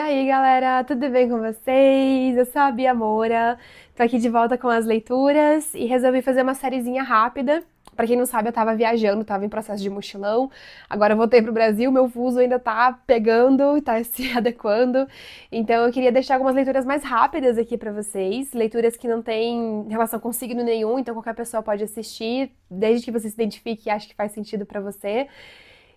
E aí, galera, tudo bem com vocês? Eu sou a Bia Moura, tô aqui de volta com as leituras e resolvi fazer uma sériezinha rápida. Pra quem não sabe, eu tava viajando, tava em processo de mochilão. Agora eu voltei pro Brasil, meu fuso ainda tá pegando, tá se adequando. Então eu queria deixar algumas leituras mais rápidas aqui pra vocês, leituras que não têm relação com signo nenhum, então qualquer pessoa pode assistir, desde que você se identifique e ache que faz sentido pra você.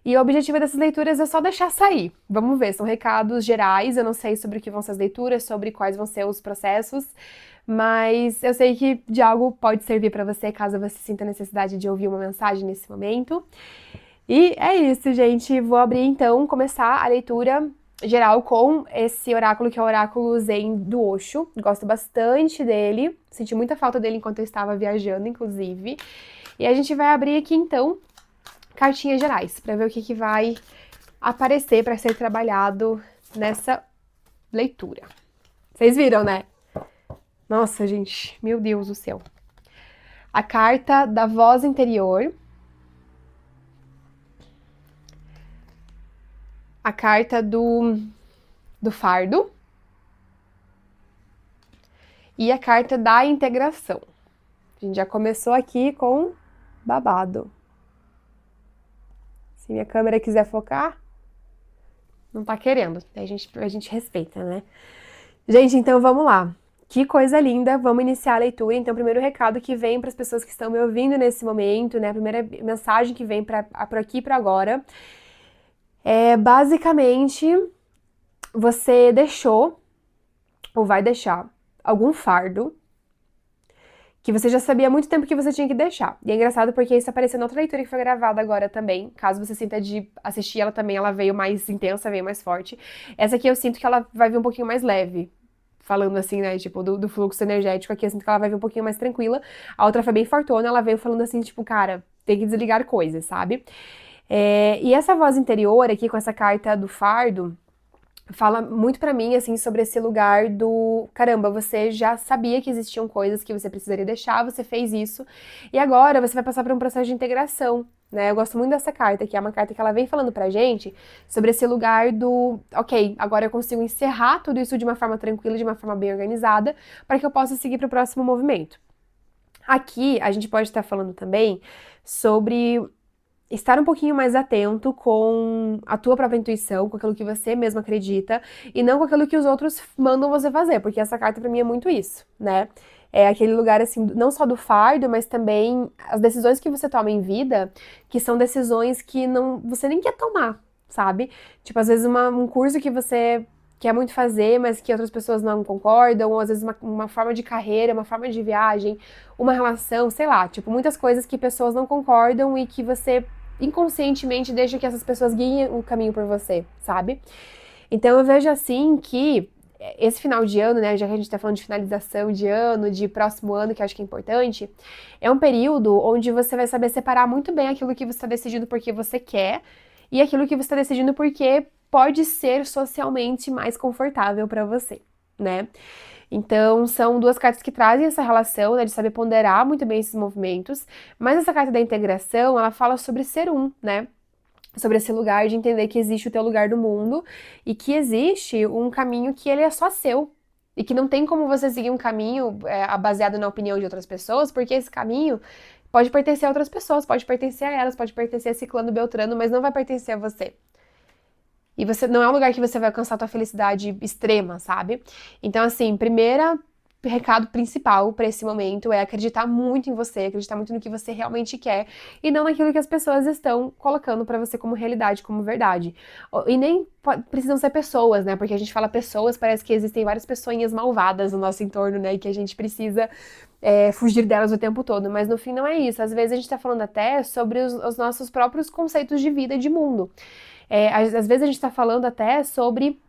E o objetivo dessas leituras é só deixar sair. Vamos ver, são recados gerais, eu não sei sobre o que vão ser as leituras, sobre quais vão ser os processos, mas eu sei que de algo pode servir para você caso você sinta necessidade de ouvir uma mensagem nesse momento. E é isso, gente. Vou abrir então, começar a leitura geral com esse oráculo que é o oráculo Zen do Osho. Gosto bastante dele, senti muita falta dele enquanto eu estava viajando, inclusive. E a gente vai abrir aqui então cartinhas gerais, para ver o que vai aparecer para ser trabalhado nessa leitura. Vocês viram, né? Nossa, gente, meu Deus do céu. A carta da voz interior, a carta do fardo e a carta da integração. A gente já começou aqui com babado. Se minha câmera quiser focar, não tá querendo. A gente respeita, né? Gente, então vamos lá. Que coisa linda, vamos iniciar a leitura. Então, o primeiro recado que vem para as pessoas que estão me ouvindo nesse momento, né? A primeira mensagem que vem por aqui para agora é basicamente você deixou ou vai deixar algum fardo que você já sabia há muito tempo que você tinha que deixar. E é engraçado porque isso apareceu na outra leitura que foi gravada agora também. Caso você sinta de assistir ela também, ela veio mais intensa, veio mais forte. Essa aqui eu sinto que ela vai vir um pouquinho mais leve. Falando assim, né, tipo, do fluxo energético aqui, eu sinto que ela vai vir um pouquinho mais tranquila. A outra foi bem fortona, ela veio falando assim, tipo, cara, tem que desligar coisas, sabe? E essa voz interior aqui, com essa carta do fardo, fala muito pra mim, assim, sobre esse lugar do caramba, você já sabia que existiam coisas que você precisaria deixar, você fez isso, e agora você vai passar por um processo de integração, né? Eu gosto muito dessa carta, que é uma carta que ela vem falando pra gente sobre esse lugar do, ok, agora eu consigo encerrar tudo isso de uma forma tranquila, de uma forma bem organizada, para que eu possa seguir para o próximo movimento. Aqui a gente pode estar falando também sobre estar um pouquinho mais atento com a tua própria intuição, com aquilo que você mesmo acredita, e não com aquilo que os outros mandam você fazer, porque essa carta pra mim é muito isso, né? É aquele lugar, assim, não só do fardo, mas também as decisões que você toma em vida, que são decisões que não, você nem quer tomar, sabe? Tipo, às vezes um curso que você quer muito fazer, mas que outras pessoas não concordam, ou às vezes uma forma de carreira, uma forma de viagem, uma relação, sei lá, tipo, muitas coisas que pessoas não concordam e que você inconscientemente deixa que essas pessoas guiem o caminho por você, sabe? Então eu vejo assim que esse final de ano, né, já que a gente tá falando de finalização de ano, de próximo ano, que eu acho que é importante, é um período onde você vai saber separar muito bem aquilo que você está decidindo porque você quer e aquilo que você está decidindo porque pode ser socialmente mais confortável para você, né? Então, são duas cartas que trazem essa relação, né, de saber ponderar muito bem esses movimentos, mas essa carta da integração, ela fala sobre ser um, né? Sobre esse lugar de entender que existe o teu lugar do mundo e que existe um caminho que ele é só seu. E que não tem como você seguir um caminho baseado na opinião de outras pessoas, porque esse caminho pode pertencer a outras pessoas, pode pertencer a elas, pode pertencer a Ciclano Beltrano, mas não vai pertencer a você. E você não é um lugar que você vai alcançar a tua felicidade extrema, sabe? Então, assim, primeira recado principal para esse momento é acreditar muito em você, acreditar muito no que você realmente quer e não naquilo que as pessoas estão colocando para você como realidade, como verdade. E nem precisam ser pessoas, né? Porque a gente fala pessoas, parece que existem várias pessoinhas malvadas no nosso entorno, né? E que a gente precisa fugir delas o tempo todo. Mas no fim não é isso. Às vezes a gente tá falando até sobre os nossos próprios conceitos de vida e de mundo. Às vezes a gente está falando até sobre,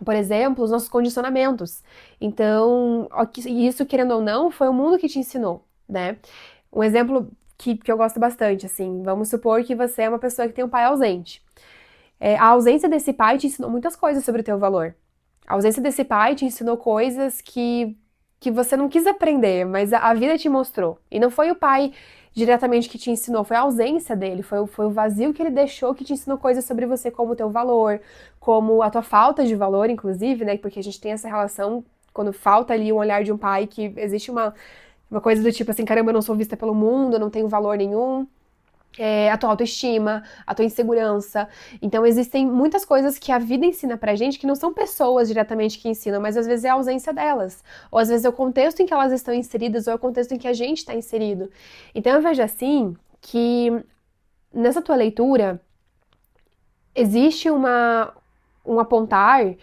por exemplo, os nossos condicionamentos. Então, isso, querendo ou não, foi o mundo que te ensinou, né? Um exemplo que eu gosto bastante, assim, vamos supor que você é uma pessoa que tem um pai ausente. A ausência desse pai te ensinou muitas coisas sobre o teu valor. A ausência desse pai te ensinou coisas que você não quis aprender, mas a vida te mostrou. E não foi o pai diretamente que te ensinou, foi a ausência dele, foi o vazio que ele deixou que te ensinou coisas sobre você, como o teu valor, como a tua falta de valor, inclusive, né? Porque a gente tem essa relação, quando falta ali um olhar de um pai, que existe uma coisa do tipo assim, caramba, eu não sou vista pelo mundo, eu não tenho valor nenhum. A tua autoestima, a tua insegurança. Então, existem muitas coisas que a vida ensina pra gente que não são pessoas diretamente que ensinam, mas às vezes é a ausência delas. Ou às vezes é o contexto em que elas estão inseridas, ou é o contexto em que a gente está inserido. Então, eu vejo assim que nessa tua leitura existe um apontar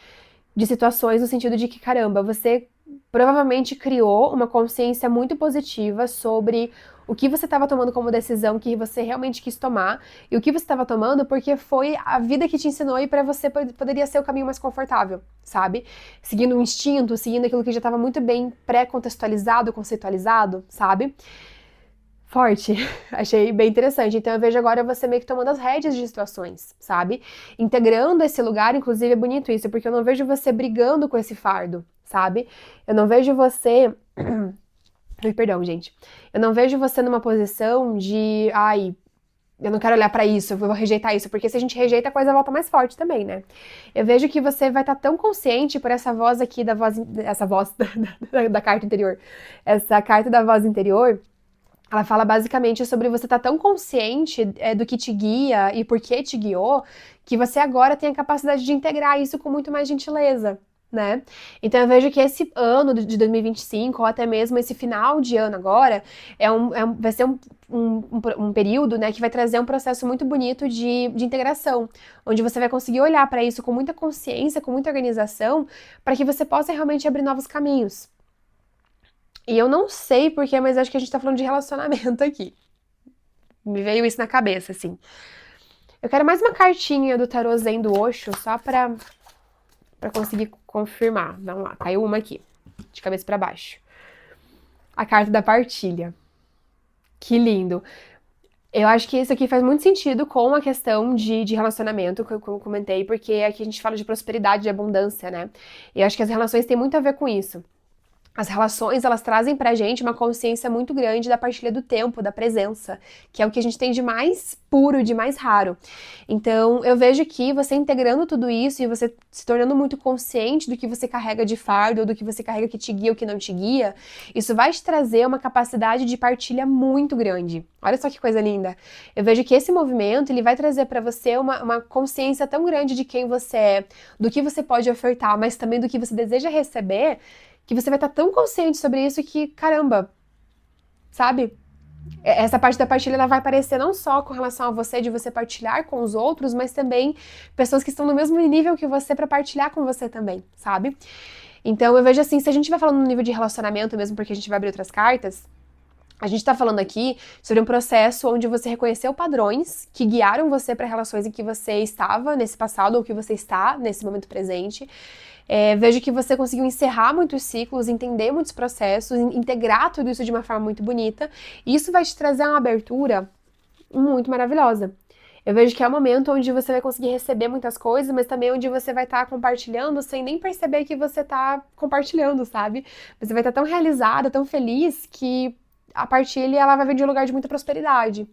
de situações no sentido de que, caramba, você provavelmente criou uma consciência muito positiva sobre o que você estava tomando como decisão que você realmente quis tomar e o que você estava tomando porque foi a vida que te ensinou e para você poderia ser o caminho mais confortável, sabe? Seguindo um instinto, seguindo aquilo que já estava muito bem pré-contextualizado, conceitualizado, sabe? Forte, achei bem interessante. Então eu vejo agora você meio que tomando as rédeas de situações, sabe? Integrando esse lugar, inclusive é bonito isso, porque eu não vejo você brigando com esse fardo, sabe? Eu não vejo você. Ai, perdão, gente. Eu não vejo você numa posição de, ai, eu não quero olhar pra isso, eu vou rejeitar isso, porque se a gente rejeita, a coisa volta mais forte também, né? Eu vejo que você vai estar tão consciente por essa voz aqui da voz, essa voz da carta interior, essa carta da voz interior. Ela fala basicamente sobre você estar tão consciente do que te guia e por que te guiou, que você agora tem a capacidade de integrar isso com muito mais gentileza, né? Então eu vejo que esse ano de 2025, ou até mesmo esse final de ano agora, vai ser um período, né, que vai trazer um processo muito bonito de integração, onde você vai conseguir olhar para isso com muita consciência, com muita organização, para que você possa realmente abrir novos caminhos. E eu não sei porquê, mas acho que a gente tá falando de relacionamento aqui. Me veio isso na cabeça, assim. Eu quero mais uma cartinha do tarô Zen do Osho, só pra conseguir confirmar. Vamos lá, caiu uma aqui, de cabeça pra baixo. A carta da partilha. Que lindo. Eu acho que isso aqui faz muito sentido com a questão de relacionamento, que eu comentei, porque aqui a gente fala de prosperidade e abundância, né? E eu acho que as relações têm muito a ver com isso. As relações, elas trazem pra gente uma consciência muito grande da partilha do tempo, da presença, que é o que a gente tem de mais puro, de mais raro. Então, eu vejo que você integrando tudo isso e você se tornando muito consciente do que você carrega de fardo, ou do que você carrega que te guia ou que não te guia, isso vai te trazer uma capacidade de partilha muito grande. Olha só que coisa linda. Eu vejo que esse movimento, ele vai trazer pra você uma consciência tão grande de quem você é, do que você pode ofertar, mas também do que você deseja receber, que você vai estar tão consciente sobre isso que, caramba, sabe? Essa parte da partilha ela vai aparecer não só com relação a você, de você partilhar com os outros, mas também pessoas que estão no mesmo nível que você para partilhar com você também, sabe? Então eu vejo assim, se a gente vai falando no nível de relacionamento mesmo, porque a gente vai abrir outras cartas, a gente tá falando aqui sobre um processo onde você reconheceu padrões que guiaram você para relações em que você estava nesse passado ou que você está nesse momento presente. Vejo que você conseguiu encerrar muitos ciclos, entender muitos processos, integrar tudo isso de uma forma muito bonita. E isso vai te trazer uma abertura muito maravilhosa. Eu vejo que é um momento onde você vai conseguir receber muitas coisas, mas também onde você vai estar compartilhando sem nem perceber que você está compartilhando, sabe? Você vai estar tão realizada, tão feliz, que a partilha ela vai vir de um lugar de muita prosperidade.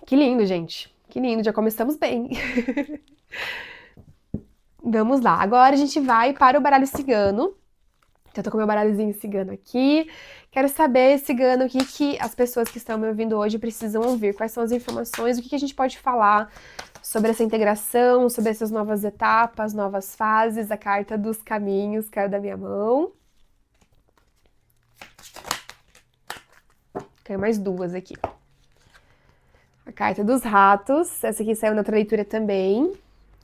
Que lindo, gente. Que lindo, já começamos bem. Vamos lá. Agora a gente vai para o baralho cigano. Então, eu tô com meu baralhozinho cigano aqui. Quero saber, cigano, o que as pessoas que estão me ouvindo hoje precisam ouvir. Quais são as informações, o que a gente pode falar sobre essa integração, sobre essas novas etapas, novas fases. A carta dos caminhos caiu da minha mão. Caiu mais duas aqui. A carta dos ratos. Essa aqui saiu na outra leitura também.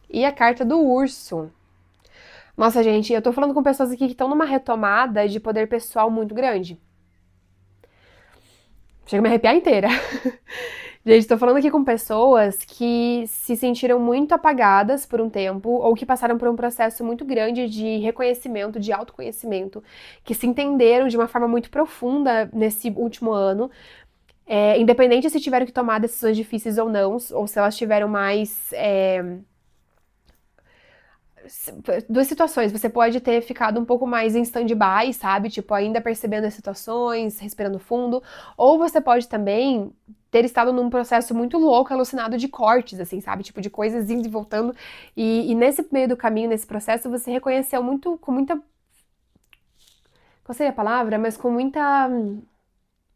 E a carta do urso. Nossa, gente, eu tô falando com pessoas aqui que estão numa retomada de poder pessoal muito grande. Chega a me arrepiar inteira. Gente, tô falando aqui com pessoas que se sentiram muito apagadas por um tempo ou que passaram por um processo muito grande de reconhecimento, de autoconhecimento, que se entenderam de uma forma muito profunda nesse último ano, independente se tiveram que tomar decisões difíceis ou não, ou se elas tiveram mais duas situações. Você pode ter ficado um pouco mais em stand-by, sabe? Tipo, ainda percebendo as situações, respirando fundo. Ou você pode também ter estado num processo muito louco, alucinado de cortes, assim, sabe? Tipo, de coisas indo e voltando. E nesse meio do caminho, nesse processo, você reconheceu muito, com muita. Qual seria a palavra? Mas com muita.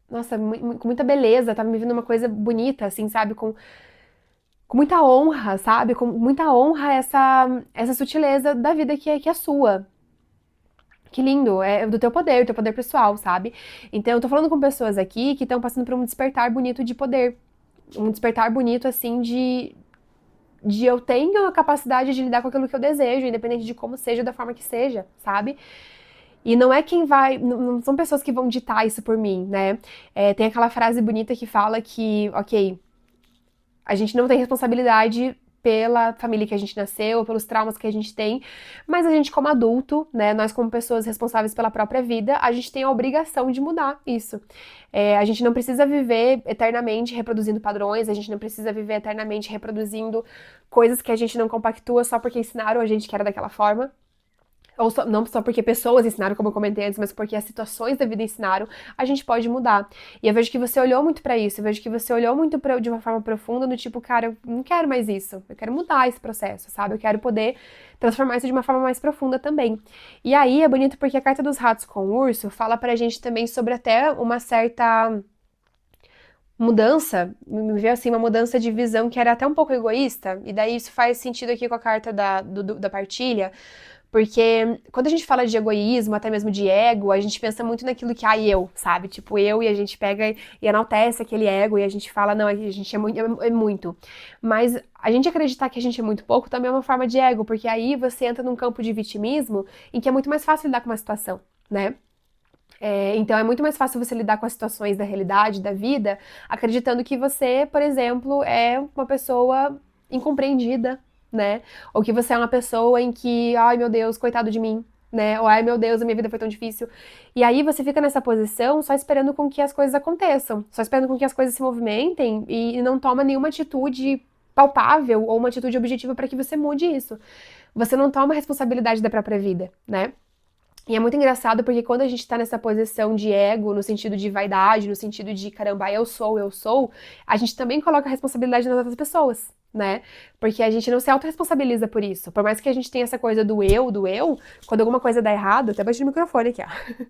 Nossa, com muita beleza. Tava me vindo uma coisa bonita, assim, sabe? Com muita honra, sabe? Com muita honra essa sutileza da vida que é sua. Que lindo, é do teu poder pessoal, sabe? Então, eu tô falando com pessoas aqui que estão passando por um despertar bonito de poder. Um despertar bonito, assim, de eu tenho a capacidade de lidar com aquilo que eu desejo, independente de como seja, da forma que seja, sabe? E não é quem vai. Não são pessoas que vão ditar isso por mim, né? Tem aquela frase bonita que fala que, ok, a gente não tem responsabilidade pela família que a gente nasceu, pelos traumas que a gente tem, mas a gente como adulto, né, nós como pessoas responsáveis pela própria vida, a gente tem a obrigação de mudar isso. A gente não precisa viver eternamente reproduzindo padrões, a gente não precisa viver eternamente reproduzindo coisas que a gente não compactua só porque ensinaram a gente que era daquela forma. Ou não só porque pessoas ensinaram, como eu comentei antes, mas porque as situações da vida ensinaram, a gente pode mudar. E eu vejo que você olhou muito pra isso, eu vejo que você olhou muito de uma forma profunda, no tipo, cara, eu não quero mais isso, eu quero mudar esse processo, sabe? Eu quero poder transformar isso de uma forma mais profunda também. E aí é bonito porque a carta dos ratos com o urso fala pra gente também sobre até uma certa mudança, me veio assim, uma mudança de visão que era até um pouco egoísta, e daí isso faz sentido aqui com a carta da partilha, porque quando a gente fala de egoísmo, até mesmo de ego, a gente pensa muito naquilo que, eu, sabe? Tipo, eu, e a gente pega e enaltece aquele ego, e a gente fala, não, a gente é muito. Mas a gente acreditar que a gente é muito pouco também é uma forma de ego, porque aí você entra num campo de vitimismo em que é muito mais fácil lidar com uma situação, né? Então é muito mais fácil você lidar com as situações da realidade, da vida, acreditando que você, por exemplo, é uma pessoa incompreendida, né? Ou que você é uma pessoa em que, ai meu Deus, coitado de mim, né? Ou ai meu Deus, a minha vida foi tão difícil. E aí você fica nessa posição só esperando com que as coisas aconteçam, só esperando com que as coisas se movimentem e não toma nenhuma atitude palpável ou uma atitude objetiva para que você mude isso. Você não toma a responsabilidade da própria vida, né? E é muito engraçado porque quando a gente tá nessa posição de ego, no sentido de vaidade, no sentido de caramba, eu sou, a gente também coloca a responsabilidade nas outras pessoas, né? Porque a gente não se autorresponsabiliza por isso. Por mais que a gente tenha essa coisa do eu, quando alguma coisa dá errado, até baixei o microfone aqui, ó.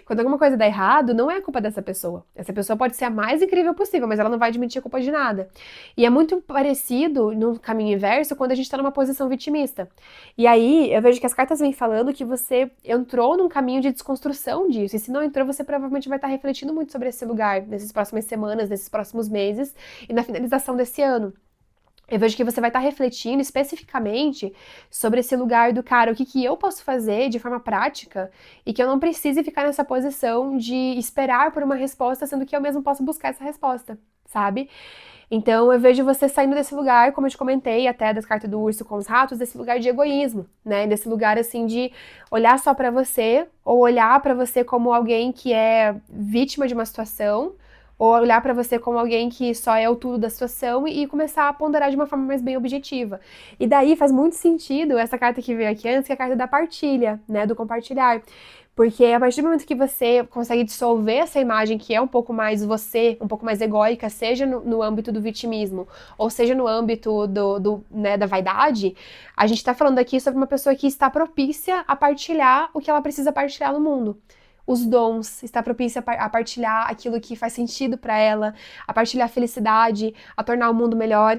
Quando alguma coisa dá errado, não é culpa dessa pessoa. Essa pessoa pode ser a mais incrível possível, mas ela não vai admitir a culpa de nada. E é muito parecido no caminho inverso quando a gente tá numa posição vitimista. E aí, eu vejo que as cartas vêm falando que você entrou num caminho de desconstrução disso. E se não entrou, você provavelmente vai estar refletindo muito sobre esse lugar nessas próximas semanas, nesses próximos meses e na finalização desse ano. Eu vejo que você vai estar refletindo especificamente sobre esse lugar do cara, o que eu posso fazer de forma prática e que eu não precise ficar nessa posição de esperar por uma resposta, sendo que eu mesmo posso buscar essa resposta, sabe? Então eu vejo você saindo desse lugar, como eu te comentei, até das cartas do urso com os ratos, desse lugar de egoísmo, né? Desse lugar assim de olhar só pra você ou olhar pra você como alguém que é vítima de uma situação, ou olhar pra você como alguém que só é o tudo da situação e começar a ponderar de uma forma mais bem objetiva. E daí faz muito sentido essa carta que veio aqui antes, que é a carta da partilha, né, do compartilhar. Porque a partir do momento que você consegue dissolver essa imagem que é um pouco mais você, um pouco mais egóica, seja no âmbito do vitimismo, ou seja no âmbito né, da vaidade, a gente está falando aqui sobre uma pessoa que está propícia a partilhar o que ela precisa partilhar no mundo. Os dons, está propícia a partilhar aquilo que faz sentido para ela, a partilhar a felicidade, a tornar o mundo melhor,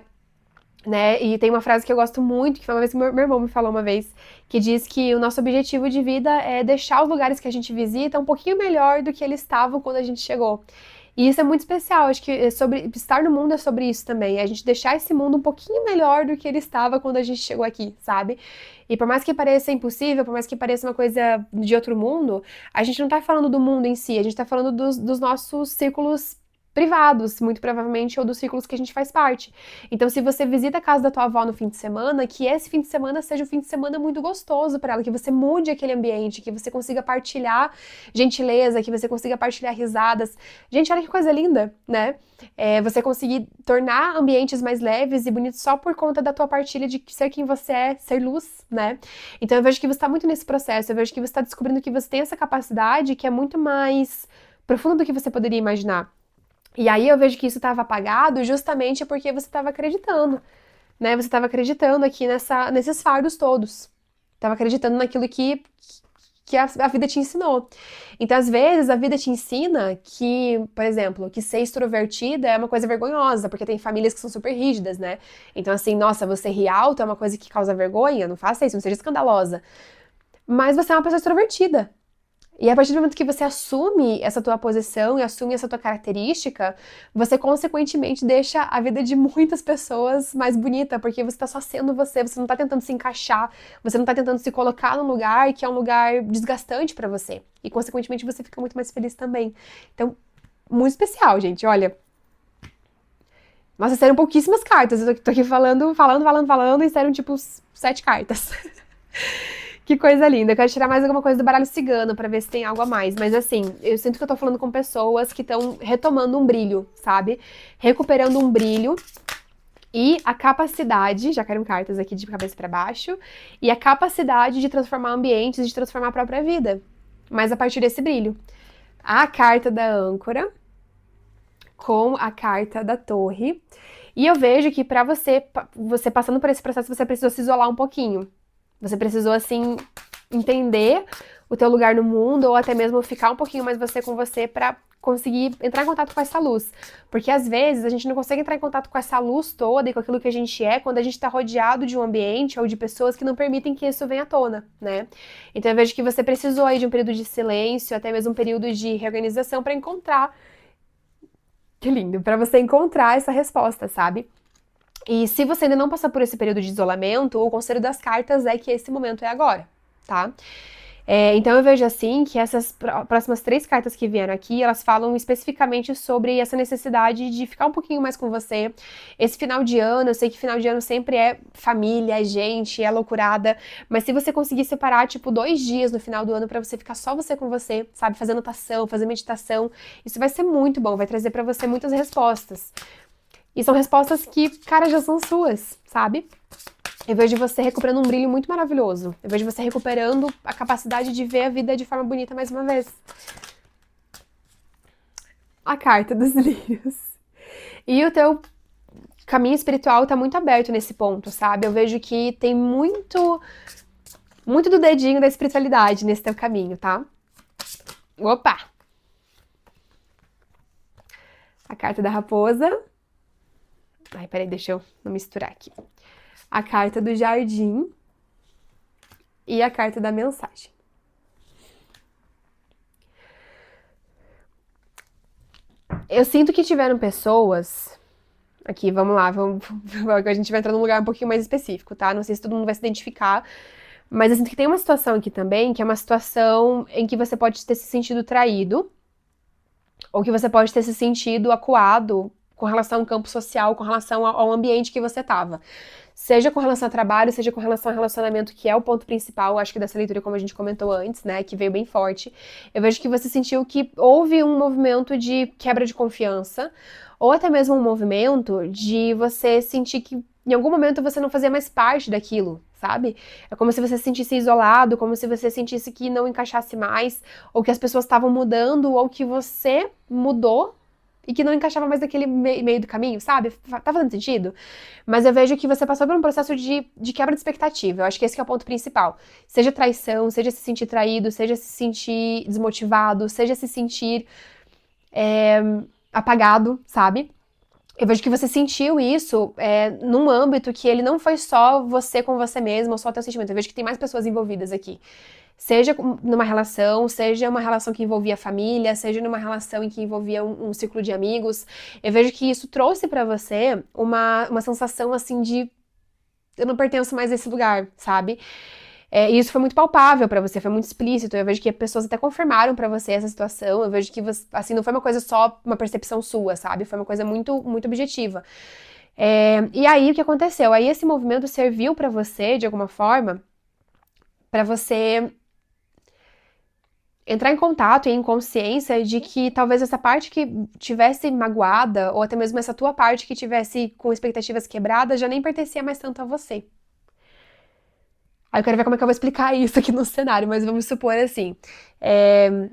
né? E tem uma frase que eu gosto muito, que foi uma vez que meu irmão me falou uma vez, que diz que o nosso objetivo de vida é deixar os lugares que a gente visita um pouquinho melhor do que eles estavam quando a gente chegou. E isso é muito especial, acho que estar no mundo é sobre isso também, é a gente deixar esse mundo um pouquinho melhor do que ele estava quando a gente chegou aqui, sabe? E por mais que pareça impossível, por mais que pareça uma coisa de outro mundo, a gente não tá falando do mundo em si, a gente tá falando dos nossos círculos privados, muito provavelmente, ou dos círculos que a gente faz parte. Então, se você visita a casa da tua avó no fim de semana, que esse fim de semana seja um fim de semana muito gostoso para ela, que você mude aquele ambiente, que você consiga partilhar gentileza, que você consiga partilhar risadas. Gente, olha que coisa linda, né? Você conseguir tornar ambientes mais leves e bonitos só por conta da tua partilha de ser quem você é, ser luz, né? Então eu vejo que você está muito nesse processo, eu vejo que você está descobrindo que você tem essa capacidade que é muito mais profunda do que você poderia imaginar. E aí eu vejo que isso estava apagado justamente porque você estava acreditando, né? Você estava acreditando aqui nesses fardos todos. Estava acreditando naquilo que a vida te ensinou. Então, às vezes, a vida te ensina que, por exemplo, que ser extrovertida é uma coisa vergonhosa, porque tem famílias que são super rígidas, né? Então, assim, nossa, você rir alto é uma coisa que causa vergonha, não faça isso, não seja escandalosa. Mas você é uma pessoa extrovertida. E a partir do momento que você assume essa tua posição e assume essa tua característica, você consequentemente deixa a vida de muitas pessoas mais bonita, porque você tá só sendo você não tá tentando se encaixar, você não tá tentando se colocar num lugar que é um lugar desgastante pra você. E consequentemente você fica muito mais feliz também. Então, muito especial, gente. Olha, nossa, saíram pouquíssimas cartas. Eu tô aqui falando, e saíram tipo 7 cartas. Que coisa linda. Eu quero tirar mais alguma coisa do baralho cigano pra ver se tem algo a mais. Mas assim, eu sinto que eu tô falando com pessoas que estão retomando um brilho, sabe? Recuperando um brilho e a capacidade, já caíram cartas aqui de cabeça pra baixo, e a capacidade de transformar ambientes, de transformar a própria vida. Mas a partir desse brilho. A carta da âncora com a carta da torre. E eu vejo que pra você passando por esse processo, você precisou se isolar um pouquinho. Você precisou, assim, entender o teu lugar no mundo, ou até mesmo ficar um pouquinho mais você com você pra conseguir entrar em contato com essa luz. Porque às vezes a gente não consegue entrar em contato com essa luz toda e com aquilo que a gente é quando a gente tá rodeado de um ambiente ou de pessoas que não permitem que isso venha à tona, né? Então eu vejo que você precisou aí de um período de silêncio, até mesmo um período de reorganização pra encontrar. Que lindo, pra você encontrar essa resposta, sabe? E se você ainda não passou por esse período de isolamento, o conselho das cartas é que esse momento é agora, tá? Então eu vejo assim que essas próximas 3 cartas que vieram aqui, elas falam especificamente sobre essa necessidade de ficar um pouquinho mais com você. Esse final de ano, eu sei que final de ano sempre é família, é gente, é loucurada, mas se você conseguir separar, tipo, 2 dias no final do ano pra você ficar só você com você, sabe? Fazer anotação, fazer meditação, isso vai ser muito bom, vai trazer pra você muitas respostas. E são respostas que, cara, já são suas, sabe? Eu vejo você recuperando um brilho muito maravilhoso. Eu vejo você recuperando a capacidade de ver a vida de forma bonita mais uma vez. A carta dos lírios. E o teu caminho espiritual tá muito aberto nesse ponto, sabe? Eu vejo que tem muito do dedinho da espiritualidade nesse teu caminho, tá? Opa! A carta da raposa. Ai, peraí, deixa eu não misturar aqui. A carta do jardim e a carta da mensagem. Eu sinto que tiveram pessoas. Aqui, vamos lá, a gente vai entrar num lugar um pouquinho mais específico, tá? Não sei se todo mundo vai se identificar, mas eu sinto que tem uma situação aqui também, que é uma situação em que você pode ter se sentido traído, ou que você pode ter se sentido acuado com relação ao campo social, com relação ao ambiente que você estava. Seja com relação ao trabalho, seja com relação ao relacionamento, que é o ponto principal, acho que dessa leitura, como a gente comentou antes, né, que veio bem forte. Eu vejo que você sentiu que houve um movimento de quebra de confiança, ou até mesmo um movimento de você sentir que em algum momento você não fazia mais parte daquilo, sabe? É como se você se sentisse isolado, como se você sentisse que não encaixasse mais, ou que as pessoas estavam mudando, ou que você mudou e que não encaixava mais naquele meio do caminho, sabe? Tá fazendo sentido? Mas eu vejo que você passou por um processo de quebra de expectativa. Eu acho que esse que é o ponto principal. Seja traição, seja se sentir traído, seja se sentir desmotivado, seja se sentir apagado, sabe? Eu vejo que você sentiu isso num âmbito que ele não foi só você com você mesmo, ou só o teu sentimento. Eu vejo que tem mais pessoas envolvidas aqui. Seja numa relação, seja uma relação que envolvia a família, seja numa relação em que envolvia um círculo de amigos. Eu vejo que isso trouxe pra você uma sensação assim de eu não pertenço mais a esse lugar, sabe? E isso foi muito palpável pra você, foi muito explícito. Eu vejo que pessoas até confirmaram pra você essa situação. Eu vejo que você, assim, não foi uma coisa só uma percepção sua, sabe? Foi uma coisa muito, muito objetiva. E aí o que aconteceu? Aí esse movimento serviu pra você de alguma forma pra você entrar em contato e em consciência de que talvez essa parte que tivesse magoada, ou até mesmo essa tua parte que tivesse com expectativas quebradas, já nem pertencia mais tanto a você. Aí eu quero ver como é que eu vou explicar isso aqui no cenário, mas vamos supor assim. é,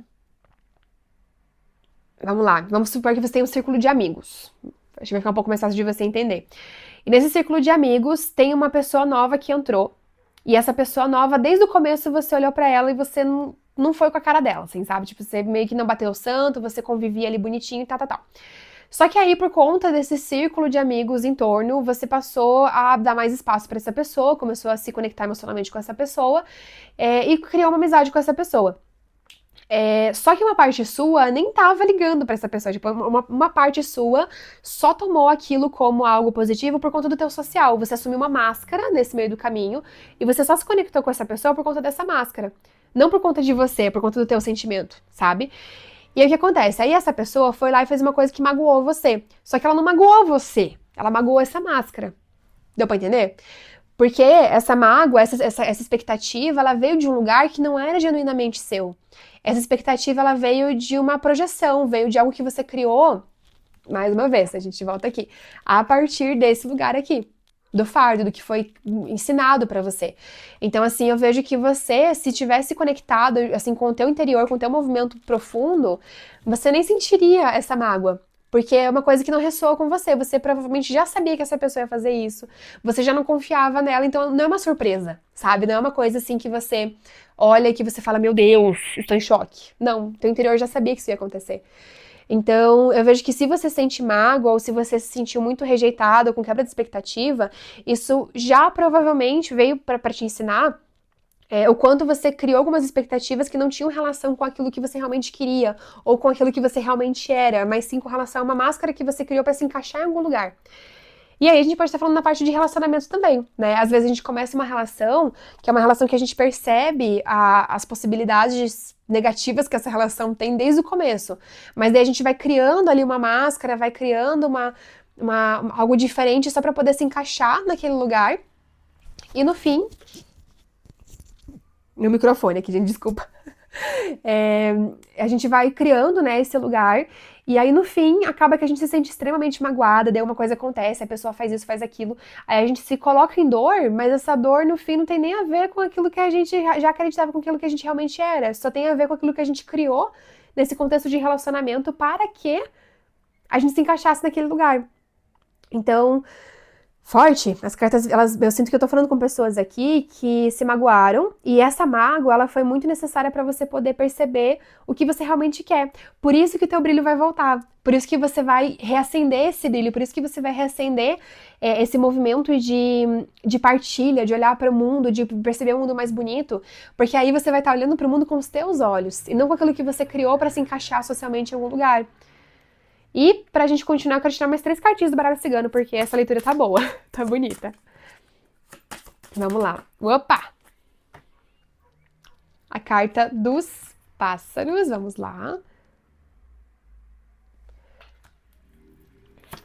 Vamos lá, vamos supor que você tem um círculo de amigos. Acho que vai ficar um pouco mais fácil de você entender. E nesse círculo de amigos tem uma pessoa nova que entrou. E essa pessoa nova, desde o começo, você olhou pra ela e você não foi com a cara dela, assim, sabe? Tipo, você meio que não bateu o santo, você convivia ali bonitinho e tal, tal, tal. Só que aí, por conta desse círculo de amigos em torno, você passou a dar mais espaço pra essa pessoa, começou a se conectar emocionalmente com essa pessoa, e criou uma amizade com essa pessoa. Só que uma parte sua nem tava ligando pra essa pessoa. Tipo, uma parte sua só tomou aquilo como algo positivo por conta do teu social. Você assumiu uma máscara nesse meio do caminho e você só se conectou com essa pessoa por conta dessa máscara. Não por conta de você, por conta do teu sentimento, sabe? E aí o que acontece? Aí essa pessoa foi lá e fez uma coisa que magoou você. Só que ela não magoou você, ela magoou essa máscara. Deu pra entender? Porque essa mágoa, essa expectativa, ela veio de um lugar que não era genuinamente seu. Essa expectativa, ela veio de uma projeção, veio de algo que você criou, mais uma vez, a gente volta aqui, a partir desse lugar aqui, do fardo, do que foi ensinado pra você. Então, assim, eu vejo que você, se tivesse conectado, assim, com o teu interior, com o teu movimento profundo, você nem sentiria essa mágoa. Porque é uma coisa que não ressoa com você. Você provavelmente já sabia que essa pessoa ia fazer isso. Você já não confiava nela, então não é uma surpresa, sabe? Não é uma coisa assim que você olha e que você fala, meu Deus, estou em choque. Não, teu interior já sabia que isso ia acontecer. Então, eu vejo que se você sente mágoa ou se você se sentiu muito rejeitado ou com quebra de expectativa, isso já provavelmente veio para te ensinar o quanto você criou algumas expectativas que não tinham relação com aquilo que você realmente queria ou com aquilo que você realmente era, mas sim com relação a uma máscara que você criou para se encaixar em algum lugar. E aí a gente pode estar falando na parte de relacionamento também, né? Às vezes a gente começa uma relação, que é uma relação que a gente percebe as possibilidades negativas que essa relação tem desde o começo. Mas daí a gente vai criando ali uma máscara, vai criando algo diferente só para poder se encaixar naquele lugar. E no fim, meu microfone aqui, gente, desculpa. A gente vai criando, né, esse lugar, e aí no fim acaba que a gente se sente extremamente magoada, daí uma coisa acontece, a pessoa faz isso, faz aquilo, aí a gente se coloca em dor, mas essa dor no fim não tem nem a ver com aquilo que a gente já acreditava, com aquilo que a gente realmente era, só tem a ver com aquilo que a gente criou nesse contexto de relacionamento para que a gente se encaixasse naquele lugar. Então, forte. As cartas, eu sinto que eu tô falando com pessoas aqui que se magoaram e essa mágoa, ela foi muito necessária para você poder perceber o que você realmente quer. Por isso que o teu brilho vai voltar. Por isso que você vai reacender esse brilho. Por isso que você vai reacender esse movimento de partilha, de olhar para o mundo, de perceber um mundo mais bonito. Porque aí você vai estar olhando para o mundo com os teus olhos e não com aquilo que você criou para se encaixar socialmente em algum lugar. E pra gente continuar, eu quero tirar mais 3 cartinhas do baralho cigano, porque essa leitura tá boa, tá bonita. Vamos lá. Opa! A carta dos pássaros, vamos lá.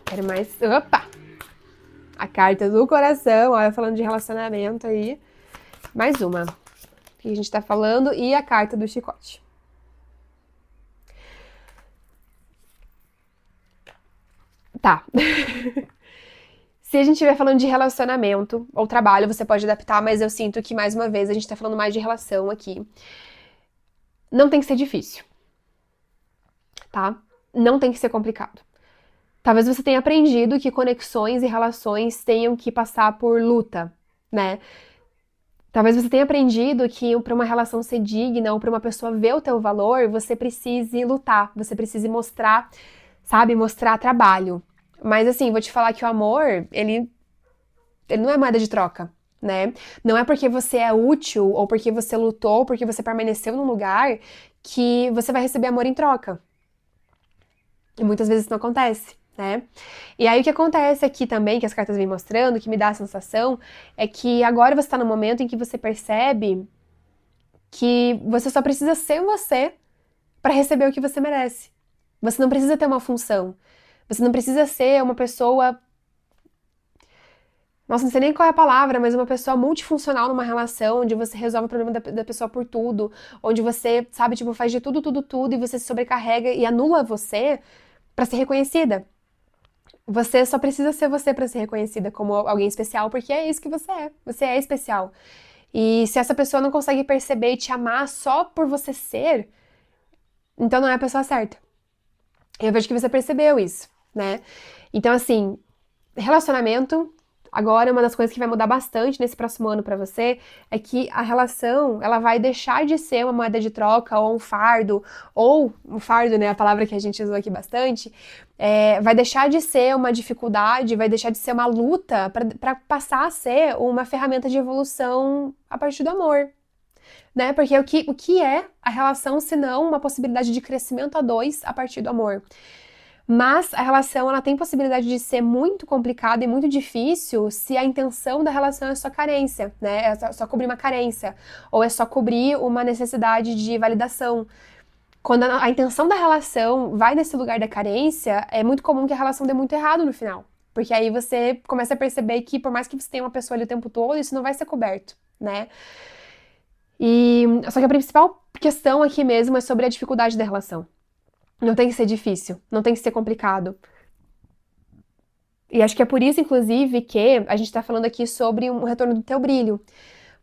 Quero mais. Opa! A carta do coração, olha, falando de relacionamento aí. Mais uma. Que a gente tá falando. E a carta do chicote. Tá. Se a gente estiver falando de relacionamento ou trabalho, você pode adaptar, mas eu sinto que, mais uma vez, a gente tá falando mais de relação aqui. Não tem que ser difícil, tá? Não tem que ser complicado. Talvez você tenha aprendido que conexões e relações tenham que passar por luta, né? Talvez você tenha aprendido que para uma relação ser digna ou para uma pessoa ver o teu valor, você precise lutar, você precise mostrar, sabe, mostrar trabalho. Mas assim, vou te falar que o amor, ele não é moeda de troca, né? Não é porque você é útil ou porque você lutou, ou porque você permaneceu num lugar que você vai receber amor em troca. E muitas vezes isso não acontece. né? E aí o que acontece aqui também, que as cartas vêm mostrando, que me dá a sensação, é que agora você tá no momento em que você percebe que você só precisa ser você para receber o que você merece. Você não precisa ter uma função. Você não precisa ser uma pessoa. Nossa, não sei nem qual é a palavra, mas uma pessoa multifuncional numa relação, onde você resolve o problema da pessoa por tudo, onde você, sabe, tipo, faz de tudo, tudo, tudo, e você se sobrecarrega e anula você pra ser reconhecida. Você só precisa ser você pra ser reconhecida como alguém especial, porque é isso que você é. Você é especial. E se essa pessoa não consegue perceber e te amar só por você ser, então não é a pessoa certa. Eu vejo que você percebeu isso, né? Então, assim, relacionamento, agora uma das coisas que vai mudar bastante nesse próximo ano pra você é que a relação, ela vai deixar de ser uma moeda de troca ou um fardo, né, a palavra que a gente usou aqui bastante, vai deixar de ser uma dificuldade, vai deixar de ser uma luta pra passar a ser uma ferramenta de evolução a partir do amor. Né? Porque o que é a relação se não uma possibilidade de crescimento a dois a partir do amor? Mas a relação ela tem possibilidade de ser muito complicada e muito difícil se a intenção da relação é só carência, né? É só cobrir uma carência, ou é só cobrir uma necessidade de validação. Quando a intenção da relação vai nesse lugar da carência, é muito comum que a relação dê muito errado no final. Porque aí você começa a perceber que por mais que você tenha uma pessoa ali o tempo todo, isso não vai ser coberto, né? E só que a principal questão aqui mesmo é sobre a dificuldade da relação. Não tem que ser difícil, não tem que ser complicado. E acho que é por isso, inclusive, que a gente tá falando aqui sobre um retorno do teu brilho.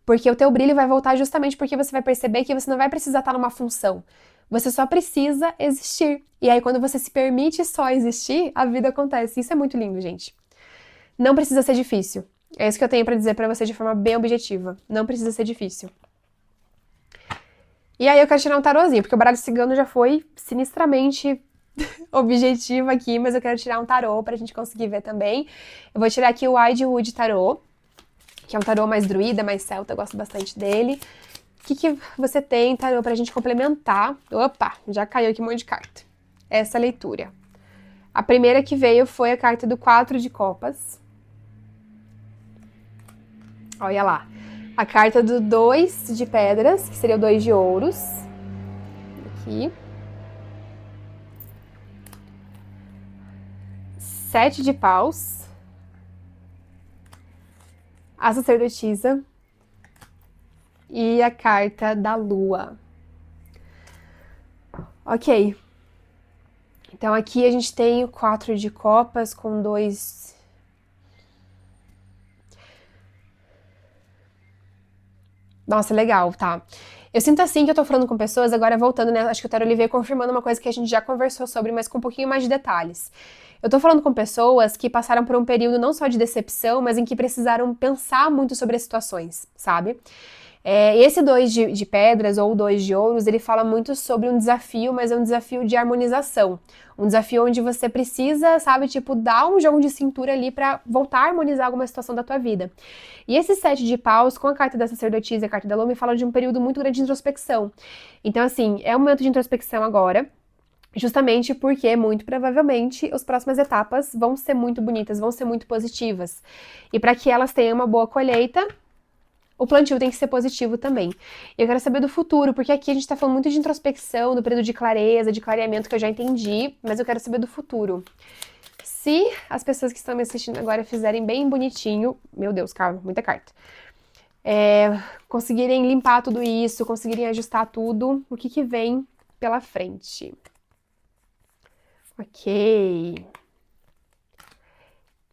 Porque o teu brilho vai voltar justamente porque você vai perceber que você não vai precisar estar numa função. Você só precisa existir. E aí, quando você se permite só existir, a vida acontece. Isso é muito lindo, gente. Não precisa ser difícil. É isso que eu tenho pra dizer pra você de forma bem objetiva. Não precisa ser difícil. E aí eu quero tirar um tarozinho, porque o baralho cigano já foi sinistramente objetivo aqui, mas eu quero tirar um tarô pra gente conseguir ver também. Eu vou tirar aqui o Widewood Tarô, que é um tarô mais druida, mais celta, eu gosto bastante dele. O que você tem, tarô, pra gente complementar? Opa, já caiu aqui um monte de carta. Essa leitura. A primeira que veio foi a carta do 4 de copas. Olha lá. A carta do 2 de pedras, que seria o 2 de ouros. Aqui. 7 de paus. A sacerdotisa. E a carta da lua. Ok. Então aqui a gente tem o 4 de copas com 2. Nossa, legal, tá. Eu sinto assim que eu tô falando com pessoas, agora voltando, né? Acho que o Tarot ele veio confirmando uma coisa que a gente já conversou sobre, mas com um pouquinho mais de detalhes. Eu tô falando com pessoas que passaram por um período não só de decepção, mas em que precisaram pensar muito sobre as situações, sabe? Esse 2 de pedras ou 2 de ouros, ele fala muito sobre um desafio, mas é um desafio de harmonização. Um desafio onde você precisa, sabe, tipo, dar um jogo de cintura ali pra voltar a harmonizar alguma situação da tua vida. E esse 7 de paus, com a carta da sacerdotisa e a carta da lua, me fala de um período muito grande de introspecção. Então, assim, é um momento de introspecção agora, justamente porque, muito provavelmente, as próximas etapas vão ser muito bonitas, vão ser muito positivas. E para que elas tenham uma boa colheita, o plantio tem que ser positivo também. Eu quero saber do futuro, porque aqui a gente tá falando muito de introspecção, do período de clareza, de clareamento que eu já entendi, mas eu quero saber do futuro. Se as pessoas que estão me assistindo agora fizerem bem bonitinho, meu Deus, calma, muita carta. Conseguirem limpar tudo isso, conseguirem ajustar tudo, o que vem pela frente. Ok.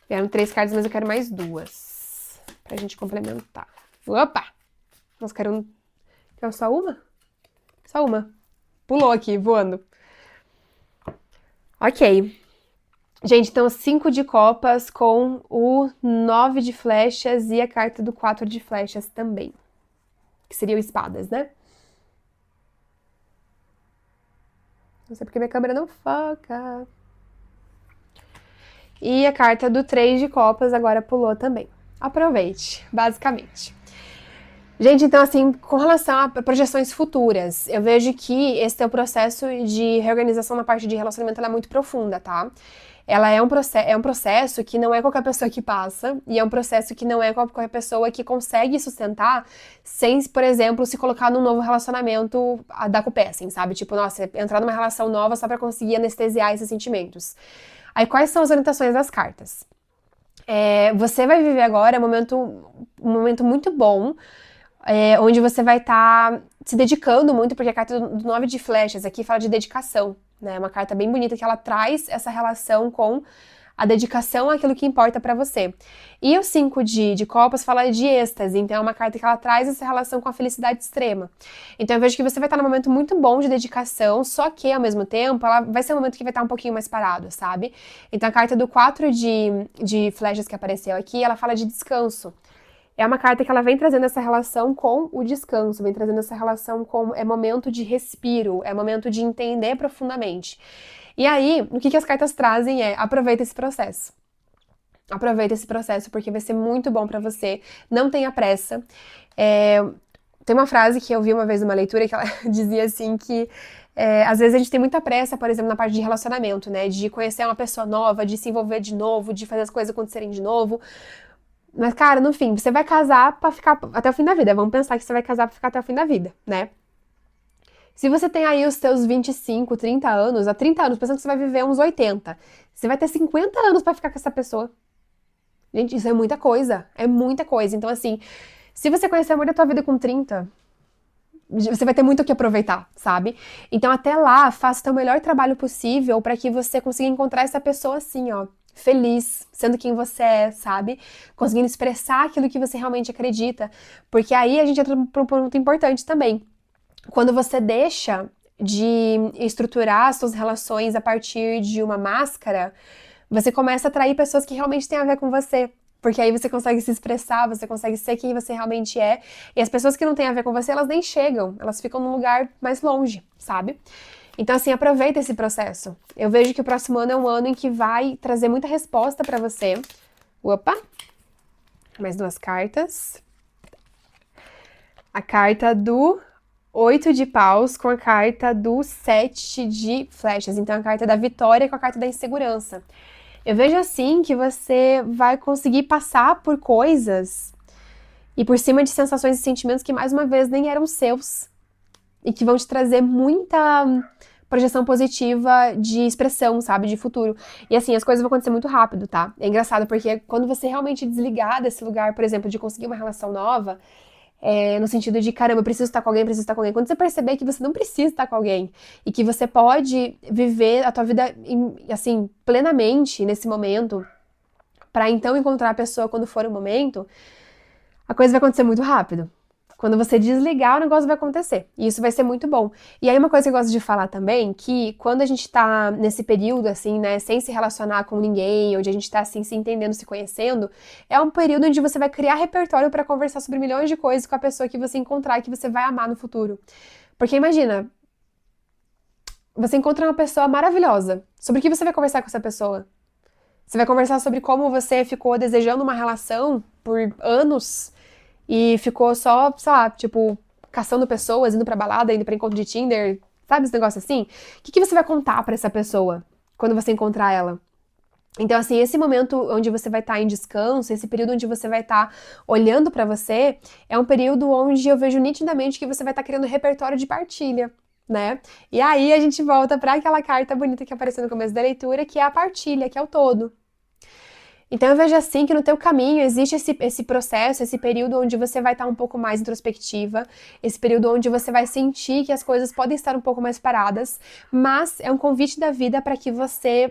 Vieram 3 cartas, mas eu quero mais 2 pra gente complementar. Opa! Nossa, quero só uma? Só uma. Pulou aqui, voando. Ok. Gente, então 5 de copas com o 9 de flechas e a carta do 4 de flechas também. Que seriam espadas, né? Não sei porque minha câmera não foca. E a carta do 3 de copas agora pulou também. Aproveite, basicamente. Gente, então assim, com relação a projeções futuras, eu vejo que esse teu processo de reorganização na parte de relacionamento ela é muito profunda, tá? Ela é um processo que não é qualquer pessoa que passa, e é um processo que não é qualquer pessoa que consegue sustentar sem, por exemplo, se colocar num novo relacionamento a dar com o pé, assim, sabe? Tipo, nossa, entrar numa relação nova só pra conseguir anestesiar esses sentimentos. Aí, quais são as orientações das cartas? Você vai viver agora um momento muito bom, onde você vai estar se dedicando muito, porque a carta do 9 de flechas aqui fala de dedicação, né? É uma carta bem bonita que ela traz essa relação com a dedicação àquilo que importa pra você. E o 5 de copas fala de êxtase, então é uma carta que ela traz essa relação com a felicidade extrema. Então eu vejo que você vai estar num momento muito bom de dedicação, só que ao mesmo tempo ela vai ser um momento que vai estar um pouquinho mais parado, sabe? Então a carta do 4 de flechas que apareceu aqui, ela fala de descanso. É uma carta que ela vem trazendo essa relação com o descanso, vem trazendo essa relação com momento de respiro, é momento de entender profundamente. E aí, o que as cartas trazem aproveita esse processo. Aproveita esse processo porque vai ser muito bom pra você. Não tenha pressa. Tem uma frase que eu vi uma vez numa leitura que ela dizia assim que às vezes a gente tem muita pressa, por exemplo, na parte de relacionamento, né? De conhecer uma pessoa nova, de se envolver de novo, de fazer as coisas acontecerem de novo. Mas, cara, no fim, você vai casar pra ficar até o fim da vida. Vamos pensar que você vai casar pra ficar até o fim da vida, né? Se você tem aí os seus 25, 30 anos, há 30 anos, pensando que você vai viver uns 80, você vai ter 50 anos pra ficar com essa pessoa. Gente, isso é muita coisa. É muita coisa. Então, assim, se você conhecer o amor da tua vida com 30, você vai ter muito o que aproveitar, sabe? Então, até lá, faça o teu melhor trabalho possível pra que você consiga encontrar essa pessoa assim, ó, feliz, sendo quem você é, sabe? Conseguindo expressar aquilo que você realmente acredita. Porque aí a gente entra para um ponto importante também. Quando você deixa de estruturar as suas relações a partir de uma máscara, você começa a atrair pessoas que realmente têm a ver com você. Porque aí você consegue se expressar, você consegue ser quem você realmente é. E as pessoas que não têm a ver com você, elas nem chegam, elas ficam num lugar mais longe, sabe? Então, assim, aproveita esse processo. Eu vejo que o próximo ano é um ano em que vai trazer muita resposta pra você. Opa! Mais 2 cartas. A carta do 8 de paus com a carta do 7 de flechas. Então, a carta da vitória com a carta da insegurança. Eu vejo assim que você vai conseguir passar por coisas e por cima de sensações e sentimentos que, mais uma vez, nem eram seus e que vão te trazer muita projeção positiva de expressão, sabe, de futuro. E assim, as coisas vão acontecer muito rápido, tá? É engraçado porque quando você realmente desligar desse lugar, por exemplo, de conseguir uma relação nova, no sentido de, caramba, eu preciso estar com alguém, preciso estar com alguém. Quando você perceber que você não precisa estar com alguém e que você pode viver a tua vida, assim, plenamente nesse momento, pra então encontrar a pessoa quando for o momento, a coisa vai acontecer muito rápido. Quando você desligar, o negócio vai acontecer. E isso vai ser muito bom. E aí, uma coisa que eu gosto de falar também, que quando a gente tá nesse período, assim, né, sem se relacionar com ninguém, onde a gente tá, assim, se entendendo, se conhecendo, é um período onde você vai criar repertório pra conversar sobre milhões de coisas com a pessoa que você encontrar e que você vai amar no futuro. Porque imagina, você encontra uma pessoa maravilhosa. Sobre o que você vai conversar com essa pessoa? Você vai conversar sobre como você ficou desejando uma relação por anos e ficou só, sei lá, tipo, caçando pessoas, indo pra balada, indo pra encontro de Tinder, sabe esse negócio assim? O que você vai contar pra essa pessoa quando você encontrar ela? Então, assim, esse momento onde você vai estar em descanso, esse período onde você vai estar olhando pra você, é um período onde eu vejo nitidamente que você vai estar criando repertório de partilha, né? E aí a gente volta pra aquela carta bonita que apareceu no começo da leitura, que é a partilha, que é o todo. Então eu vejo assim que no teu caminho existe esse processo, esse período onde você vai estar um pouco mais introspectiva, esse período onde você vai sentir que as coisas podem estar um pouco mais paradas, mas é um convite da vida para que você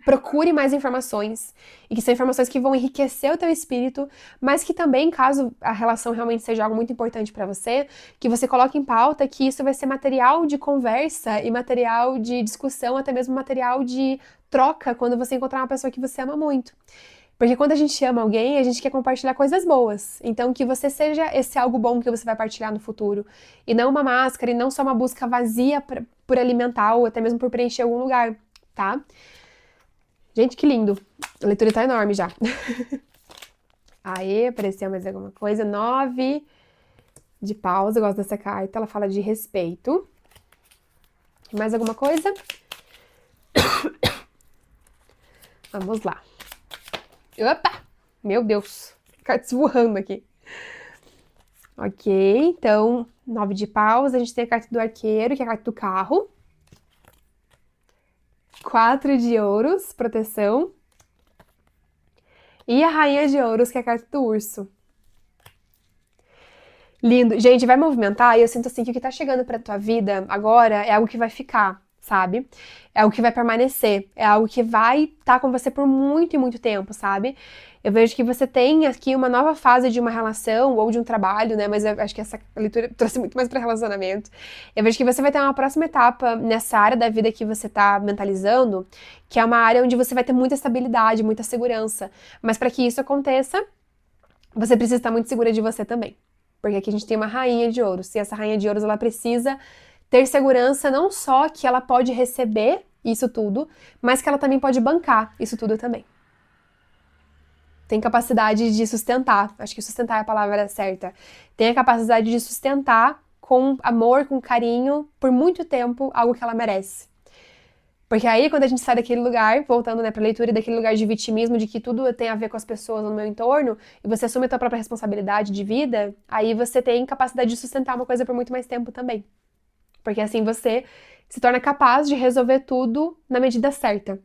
procure mais informações, e que são informações que vão enriquecer o teu espírito, mas que também, caso a relação realmente seja algo muito importante para você, que você coloque em pauta que isso vai ser material de conversa e material de discussão, até mesmo material de troca quando você encontrar uma pessoa que você ama muito. Porque quando a gente ama alguém, a gente quer compartilhar coisas boas. Então, que você seja esse algo bom que você vai partilhar no futuro. E não uma máscara, e não só uma busca vazia por alimentar ou até mesmo por preencher algum lugar, tá? Gente, que lindo. A leitura tá enorme já. Aê, apareceu mais alguma coisa. 9. de paus, eu gosto dessa carta, ela fala de respeito. Mais alguma coisa? Vamos lá. Opa! Meu Deus, carta esburrando aqui. Ok, então, 9 de paus, a gente tem a carta do arqueiro, que é a carta do carro. 4 de ouros, proteção. E a rainha de ouros, que é a carta do urso. Lindo. Gente, vai movimentar e eu sinto assim que o que tá chegando pra tua vida agora é algo que vai ficar, sabe? É algo que vai permanecer. É algo que vai estar com você por muito e muito tempo, sabe? Eu vejo que você tem aqui uma nova fase de uma relação ou de um trabalho, né? Mas eu acho que essa leitura trouxe muito mais pra relacionamento. Eu vejo que você vai ter uma próxima etapa nessa área da vida que você tá mentalizando, que é uma área onde você vai ter muita estabilidade, muita segurança. Mas pra que isso aconteça, você precisa estar muito segura de você também. Porque aqui a gente tem uma rainha de ouros. E essa rainha de ouros, ela precisa ter segurança não só que ela pode receber isso tudo, mas que ela também pode bancar isso tudo também. Tem capacidade de sustentar. Acho que sustentar é a palavra certa. Tem a capacidade de sustentar com amor, com carinho, por muito tempo, algo que ela merece. Porque aí, quando a gente sai daquele lugar, voltando, né, pra leitura, daquele lugar de vitimismo, de que tudo tem a ver com as pessoas no meu entorno, e você assume a tua própria responsabilidade de vida, aí você tem capacidade de sustentar uma coisa por muito mais tempo também. Porque assim você se torna capaz de resolver tudo na medida certa.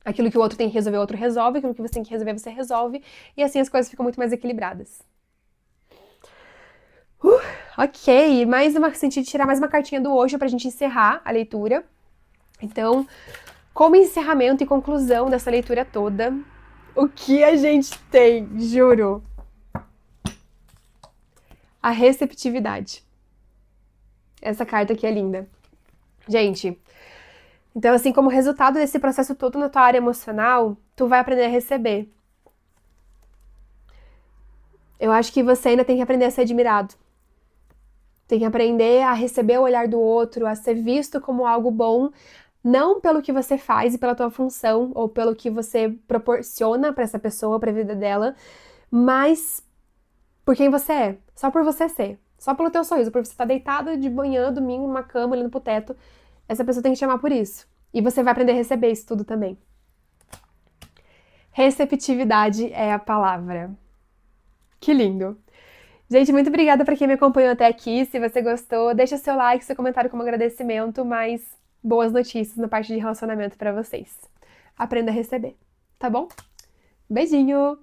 Aquilo que o outro tem que resolver, o outro resolve, aquilo que você tem que resolver, você resolve, e assim as coisas ficam muito mais equilibradas. Ok, senti tirar mais uma cartinha do hoje pra gente encerrar a leitura. Então, como encerramento e conclusão dessa leitura toda, o que a gente tem, juro? A receptividade. Essa carta aqui é linda. Gente, então assim, como resultado desse processo todo na tua área emocional, tu vai aprender a receber. Eu acho que você ainda tem que aprender a ser admirado. Tem que aprender a receber o olhar do outro, a ser visto como algo bom, não pelo que você faz e pela tua função ou pelo que você proporciona para essa pessoa, para a vida dela, mas por quem você é, só por você ser, só pelo teu sorriso, por você estar deitado de manhã, domingo, numa cama, olhando pro teto, essa pessoa tem que te chamar por isso. E você vai aprender a receber isso tudo também. Receptividade é a palavra. Que lindo! Gente, muito obrigada para quem me acompanhou até aqui. Se você gostou, deixa seu like, seu comentário como agradecimento, mas boas notícias na parte de relacionamento para vocês. Aprenda a receber, tá bom? Beijinho!